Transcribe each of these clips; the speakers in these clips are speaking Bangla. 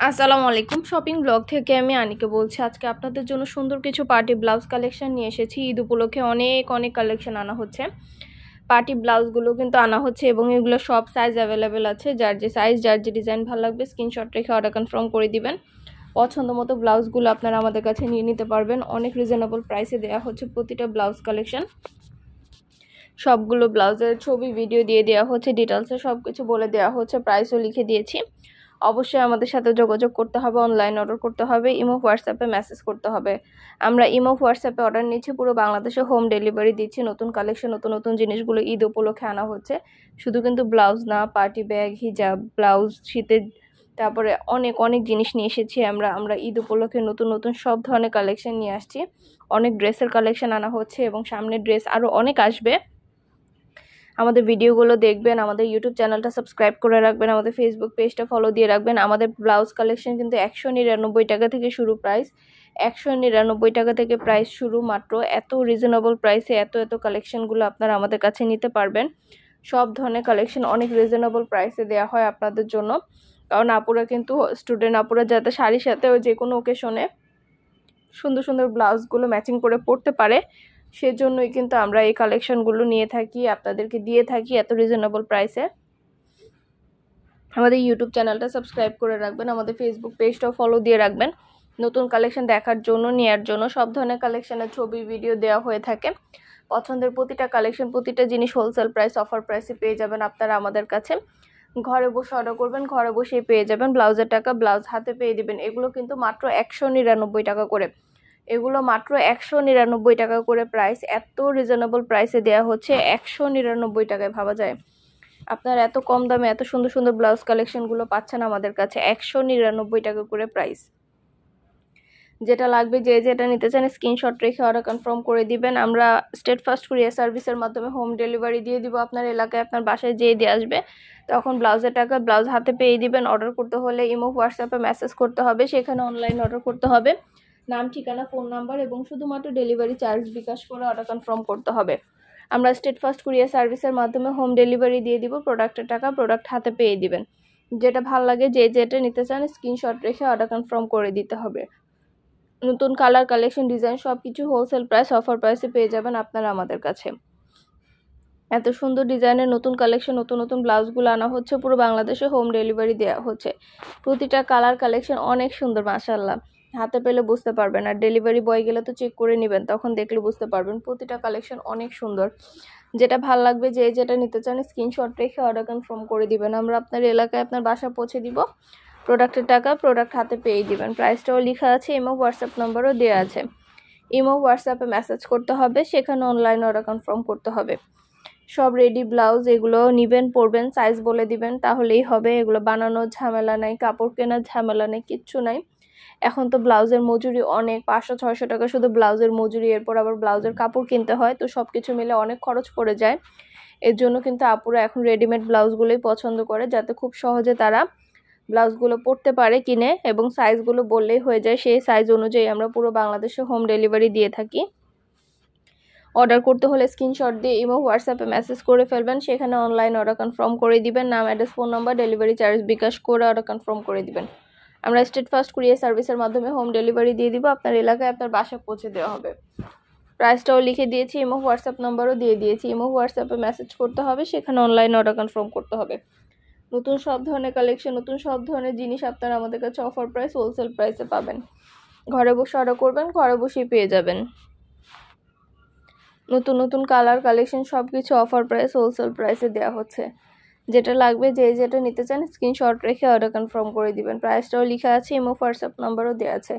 আসসালামু আলাইকুম। শপিং ব্লগ থেকে আমি আনিকা বলছি। আজকে আপনাদের জন্য সুন্দর কিছু পার্টি ব্লাউজ কালেকশন নিয়ে এসেছি। ঈদ উপলক্ষে অনেক কালেকশন আনা হচ্ছে। পার্টি ব্লাউজগুলো কিন্তু আনা হচ্ছে এবং এগুলো সব সাইজ অ্যাভেলেবেল আছে। যার যে সাইজ, যার যে ডিজাইন ভালো লাগবে স্ক্রিনশট রেখে অর্ডার কনফার্ম করে দিবেন। পছন্দ মতো ব্লাউজগুলো আপনারা আমাদের কাছে নিয়ে নিতে পারবেন। অনেক রিজনেবল প্রাইসে দেওয়া হচ্ছে প্রতিটা ব্লাউজ কালেকশন। সবগুলো ব্লাউজের ছবি ভিডিও দিয়ে দেওয়া হচ্ছে, ডিটেলসে সব কিছু বলে দেওয়া হচ্ছে, প্রাইসও লিখে দিয়েছি। অবশ্যই আমাদের সাথে যোগাযোগ করতে হবে, অনলাইন অর্ডার করতে হবে, ইমো হোয়াটসঅ্যাপে মেসেজ করতে হবে। আমরা ইমো হোয়াটসঅ্যাপে অর্ডার নিচ্ছি, পুরো বাংলাদেশে হোম ডেলিভারি দিচ্ছি। নতুন কালেকশন, নতুন নতুন জিনিসগুলো ঈদ উপলক্ষে আনা হচ্ছে। শুধু কিন্তু ব্লাউজ না, পার্টি ব্যাগ, হিজাব, ব্লাউজ, শীতের, তারপরে অনেক জিনিস নিয়ে এসেছি আমরা ঈদ উপলক্ষে নতুন নতুন সব ধরনের কালেকশন নিয়ে আসছি। অনেক ড্রেসের কালেকশন আনা হচ্ছে এবং সামনে ড্রেস আরও অনেক আসবে। আমাদের ভিডিওগুলো দেখবেন, আমাদের ইউটিউব চ্যানেলটা সাবস্ক্রাইব করে রাখবেন, আমাদের ফেসবুক পেজটা ফলো দিয়ে রাখবেন। আমাদের ব্লাউজ কালেকশন কিন্তু 199 টাকা থেকে শুরু প্রাইস, 199 টাকা থেকে প্রাইস শুরু মাত্র। এত রিজনেবল প্রাইসে এত কালেকশনগুলো আপনারা আমাদের কাছে নিতে পারবেন। সব ধরনের কালেকশন অনেক রিজনেবল প্রাইসে দেওয়া হয় আপনাদের জন্য, কারণ আপুরা কিন্তু স্টুডেন্ট আপুরা যাতে শাড়ির সাথে যে কোনো ওকেশনে সুন্দর সুন্দর ব্লাউজগুলো ম্যাচিং করে পরতে পারে, সেজন্যই কিন্তু আমরা এই কালেকশনগুলো নিয়ে থাকি, আপনাদেরকে দিয়ে থাকি এত রিজনেবল প্রাইসে। আমাদের ইউটিউব চ্যানেলটা সাবস্ক্রাইব করে রাখবেন, আমাদের ফেসবুক পেজটাও ফলো দিয়ে রাখবেন। নতুন কালেকশন দেখার জন্য, নেয়ার জন্য সব ধরনের কালেকশনের ছবি ভিডিও দেওয়া হয়ে থাকে। পছন্দের প্রতিটা কালেকশন, প্রতিটা জিনিস হোলসেল প্রাইস, অফার প্রাইসে পেয়ে যাবেন আপনারা আমাদের কাছে। ঘরে বসে অর্ডার করবেন, ঘরে বসেই পেয়ে যাবেন। ব্লাউজের টাকা ব্লাউজ হাতে পেয়ে দিবেন। এগুলো কিন্তু মাত্র 199 টাকা করে, এগুলো মাত্র 199 টাকা করে প্রাইস। এত রিজনেবল প্রাইসে দেওয়া হচ্ছে, 199 টাকায় ভাবা যায়। আপনারা এত কম দামে এত সুন্দর সুন্দর ব্লাউজ কালেকশনগুলো পাচ্ছেন আমাদের কাছে, 199 টাকা করে প্রাইস। যেটা লাগবে, যে যেটা নিতে চান স্ক্রিনশট রেখে অর্ডার কনফার্ম করে দিবেন। আমরা স্টেট ফার্স্ট কুরিয়ার সার্ভিসের মাধ্যমে হোম ডেলিভারি দিয়ে দিব। আপনার এলাকায় আপনার বাসায় যেয়ে দিয়ে আসবে, তখন ব্লাউজের টাকা ব্লাউজ হাতে পেয়ে দিবেন। অর্ডার করতে হলে ইমো হোয়াটসঅ্যাপে মেসেজ করতে হবে, সেখানে অনলাইন অর্ডার করতে হবে। নাম, ঠিকানা, ফোন নাম্বার এবং শুধুমাত্র ডেলিভারি চার্জ বিকাশ করে অর্ডার কনফার্ম করতে হবে। আমরা স্টেট ফার্স্ট কুরিয়ার সার্ভিসের মাধ্যমে হোম ডেলিভারি দিয়ে দিব। প্রোডাক্টের টাকা প্রোডাক্ট হাতে পেয়ে দিবেন। যেটা ভালো লাগে, যে যেটা নিতে চান স্ক্রিনশট রেখে অর্ডার কনফার্ম করে দিতে হবে। নতুন কালার, কালেকশন, ডিজাইন সব কিছু হোলসেল প্রাইস, অফার প্রাইসে পেয়ে যাবেন আপনারা আমাদের কাছে। এত সুন্দর ডিজাইনের নতুন কালেকশন, নতুন নতুন ব্লাউজগুলো আনা হচ্ছে, পুরো বাংলাদেশে হোম ডেলিভারি দেওয়া হচ্ছে। প্রতিটা কালার কালেকশন অনেক সুন্দর, মাশাআল্লাহ। হাতে পেলে বুঝতে পারবেন, আর ডেলিভারি বয় গেলে তো চেক করে নেবেন, তখন দেখলে বুঝতে পারবেন। প্রতিটা কালেকশন অনেক সুন্দর। যেটা ভালো লাগবে, যে যেটা নিতে চান স্ক্রিনশট রেখে অর্ডার কনফার্ম করে দিবেন। আমরা আপনার এলাকায় আপনার বাসা পৌঁছে দিব। প্রোডাক্টের টাকা প্রোডাক্ট হাতে পেয়ে দিবেন। প্রাইসটাও লেখা আছে, ইমো হোয়াটসঅ্যাপ নাম্বারও দেওয়া আছে। ইমো হোয়াটসঅ্যাপে মেসেজ করতে হবে, সেখানে অনলাইন অর্ডার কনফার্ম করতে হবে। সব রেডি ব্লাউজ, এগুলো নেবেন, পরবেন, সাইজ বলে দিবেন, তাহলেই হবে। এগুলো বানানোর ঝামেলা নাই, কাপড় কেনার ঝামেলা নেই, কিচ্ছু নাই। এখন তো ব্লাউজের মজুরি অনেক, 500-600 টাকা শুধু ব্লাউজের মজুরি, এরপর আবার ব্লাউজের কাপড় কিনতে হয়, তো সব কিছু মিলে অনেক খরচ পড়ে যায়। এর জন্য কিন্তু আপুরা এখন রেডিমেড ব্লাউজগুলোই পছন্দ করে, যাতে খুব সহজে তারা ব্লাউজগুলো পরতে পারে কিনে, এবং সাইজগুলো বললেই হয়ে যায়। সেই সাইজ অনুযায়ী আমরা পুরো বাংলাদেশে হোম ডেলিভারি দিয়ে থাকি। অর্ডার করতে হলে স্ক্রিনশট দিয়ে ইমো হোয়াটসঅ্যাপে মেসেজ করে ফেলবেন, সেখানে অনলাইন অর্ডার কনফার্ম করে দিবেন। নাম, address, phone number, delivery charge bKash করে অর্ডার কনফার্ম করে দিবেন। আমরা স্টেট ফার্স্ট কুরিয়ার সার্ভিসের মাধ্যমে হোম ডেলিভারি দিয়ে দিব। আপনার এলাকায় আপনার বাসা পৌঁছে দেওয়া হবে। প্রাইসটাও লিখে দিয়েছি, ইমো হোয়াটসঅ্যাপ নাম্বারও দিয়ে দিয়েছি। ইমো হোয়াটসঅ্যাপে মেসেজ করতে হবে, সেখানে অনলাইন অর্ডার কনফার্ম করতে হবে। নতুন সব ধরনের কালেকশন, নতুন সব ধরনের জিনিস আপনারা আমাদের কাছে অফার প্রাইস, হোলসেল প্রাইসে পাবেন। ঘরে বসে অর্ডার করবেন, ঘরে বসেই পেয়ে যাবেন। নতুন নতুন কালার, কালেকশন সব কিছু অফার প্রাইস, হোলসেল প্রাইসে দেওয়া হচ্ছে। যেটা লাগবে, যে যেটা নিতে চান স্ক্রিনশট রেখে অর্ডার কনফার্ম করে দিবেন। প্রাইসটাও লেখা আছে, ইমো হোয়াটসঅ্যাপ নাম্বারও দেওয়া আছে।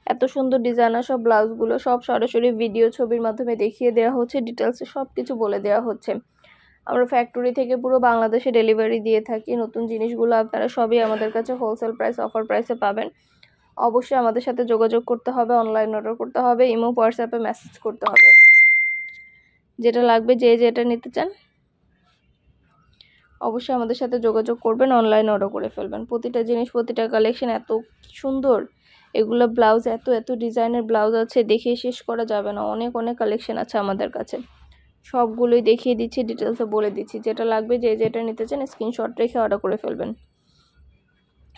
এত সুন্দর ডিজাইনার সব ব্লাউজগুলো সব সরাসরি ভিডিও ছবির মাধ্যমে দেখিয়ে দেওয়া হচ্ছে, ডিটেলসে সব কিছু বলে দেওয়া হচ্ছে। আমরা ফ্যাক্টরি থেকে পুরো বাংলাদেশে ডেলিভারি দিয়ে থাকি। নতুন জিনিসগুলো আপনারা সবই আমাদের কাছে হোলসেল প্রাইস, অফার প্রাইসে পাবেন। অবশ্যই আমাদের সাথে যোগাযোগ করতে হবে, অনলাইন অর্ডার করতে হবে, ইমো হোয়াটসঅ্যাপে মেসেজ করতে হবে। যেটা লাগবে, যে যেটা নিতে চান অবশ্যই আমাদের সাথে যোগাযোগ করবেন, অনলাইন অর্ডার করে ফেলবেন। প্রতিটা জিনিস, প্রতিটা কালেকশন এত সুন্দর। এগুলো ব্লাউজ, এত ডিজাইনের ব্লাউজ আছে, দেখিয়ে শেষ করা যাবে না। অনেক কালেকশন আছে আমাদের কাছে, সবগুলোই দেখিয়ে দিচ্ছি, ডিটেলসে বলে দিচ্ছি। যেটা লাগবে, যে যেটা নিতে চান স্ক্রিনশট রেখে অর্ডার করে ফেলবেন।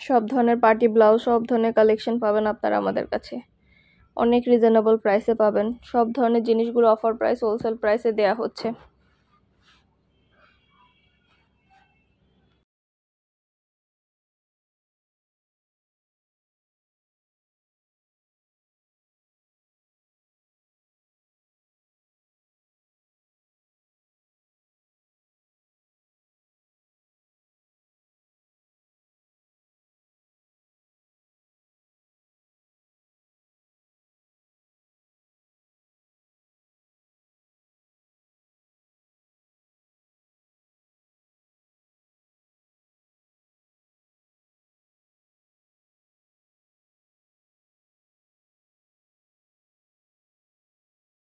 সব ধরনের পার্টি ব্লাউজ, সব ধরনের কালেকশন পাবেন আপনারা আমাদের কাছে। অনেক রিজনেবল প্রাইসে পাবেন। সব ধরনের জিনিসগুলো অফার প্রাইস, হোলসেল প্রাইসে দেয়া হচ্ছে।